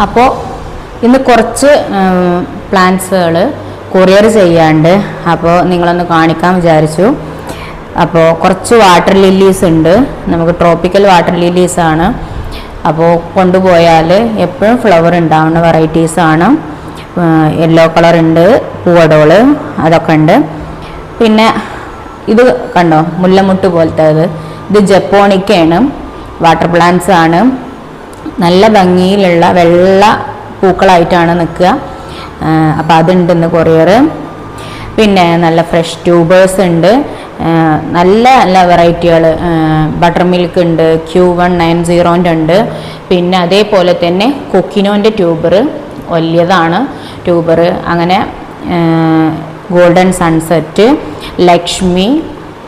അപ്പോൾ ഇന്ന് കുറച്ച് പ്ലാന്റ്സുകൾ കൊറിയർ ചെയ്യാണ്ട്, അപ്പോൾ നിങ്ങളൊന്ന് കാണിക്കാൻ വിചാരിച്ചു. അപ്പോൾ കുറച്ച് വാട്ടർ ലില്ലീസ് ഉണ്ട്, നമുക്ക് ട്രോപ്പിക്കൽ വാട്ടർ ലില്ലീസാണ്. അപ്പോൾ കൊണ്ടുപോയാൽ എപ്പോഴും ഫ്ലവർ ഉണ്ടാവുന്ന വെറൈറ്റീസാണ്. യെല്ലോ കളർ ഉണ്ട്, പൂവടോള് അതൊക്കെ ഉണ്ട്. പിന്നെ ഇത് കണ്ടോ, മുല്ലമുട്ട് പോലത്തേത്, ഇത് ജപ്പോണിക്കയാണ്, വാട്ടർ പ്ലാന്റ്സ് ആണ്. നല്ല ഭംഗിയിലുള്ള വെള്ള പൂക്കളായിട്ടാണ് നിൽക്കുക. അപ്പോൾ അതുണ്ട് ഇന്ന് കൊറിയർ. പിന്നെ നല്ല ഫ്രഷ് ട്യൂബേഴ്സ് ഉണ്ട്, നല്ല നല്ല വെറൈറ്റികൾ. ബട്ടർ മിൽക്ക് ഉണ്ട്, Q190 ഉണ്ട്. പിന്നെ അതേപോലെ തന്നെ കൊക്കിനോൻ്റെ ട്യൂബർ വലിയതാണ് ട്യൂബർ. അങ്ങനെ ഗോൾഡൻ സൺസെറ്റ്, ലക്ഷ്മി,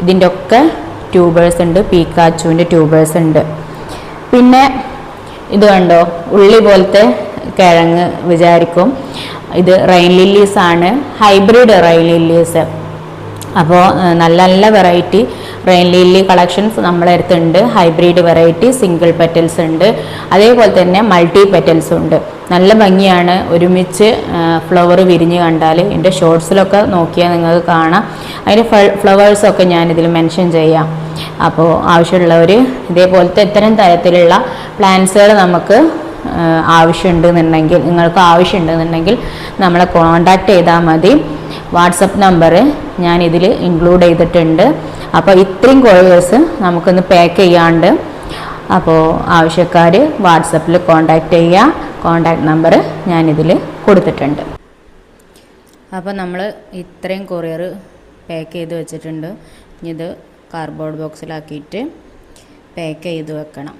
ഇതിൻ്റെ ഒക്കെ ട്യൂബേഴ്സ് ഉണ്ട്. പീക്കാച്ചുവിൻ്റെ ട്യൂബേഴ്സ് ഉണ്ട്. പിന്നെ ഇത് കണ്ടോ, ഉള്ളി പോലത്തെ കിഴങ്ങ് വിചാരിക്കും. ഇത് റെയിൻ ലില്ലീസ് ആണ്, ഹൈബ്രിഡ് റെയിൻ ലില്ലീസ്. അപ്പോൾ നല്ല നല്ല വെറൈറ്റി റെയിൻ ലില്ലി കളക്ഷൻസ് നമ്മളെ അടുത്തുണ്ട്. ഹൈബ്രിഡ് വെറൈറ്റി സിംഗിൾ പെറ്റൽസ് ഉണ്ട്, അതേപോലെ തന്നെ മൾട്ടി പെറ്റൽസും ഉണ്ട്. നല്ല ഭംഗിയാണ്, ഒരുമിച്ച് ഫ്ലവർ വിരിഞ്ഞ് കണ്ടാൽ. എൻ്റെ ഷോർട്സിലൊക്കെ നോക്കിയാൽ നിങ്ങൾക്ക് കാണാം. അതിൻ്റെ ഫ്ലവേഴ്സൊക്കെ ഞാനിതിൽ മെൻഷൻ ചെയ്യാം. അപ്പോൾ ആവശ്യമുള്ളവർ ഇതേപോലത്തെ ഇത്തരം തരത്തിലുള്ള പ്ലാന്റ്സുകൾ നമുക്ക് ആവശ്യമുണ്ടെന്നുണ്ടെങ്കിൽ, നിങ്ങൾക്ക് ആവശ്യമുണ്ടെന്നുണ്ടെങ്കിൽ നമ്മളെ കോൺടാക്റ്റ് ചെയ്താൽ മതി. വാട്സപ്പ് നമ്പർ ഞാനിതിൽ ഇൻക്ലൂഡ് ചെയ്തിട്ടുണ്ട്. അപ്പോൾ ഇത്രയും കൊറിയേഴ്സ് നമുക്കൊന്ന് പാക്ക് ചെയ്യാണ്ട്. അപ്പോൾ ആവശ്യക്കാർ വാട്സപ്പിൽ കോൺടാക്റ്റ് ചെയ്യുക. കോൺടാക്റ്റ് നമ്പർ ഞാനിതിൽ കൊടുത്തിട്ടുണ്ട്. അപ്പോൾ നമ്മൾ ഇത്രയും കൊറിയർ പാക്ക് ചെയ്ത് വെച്ചിട്ടുണ്ട്. ഇത് കാർഡ്ബോർഡ് ബോക്സിലാക്കിയിട്ട് പാക്ക് ചെയ്ത് വെക്കണം.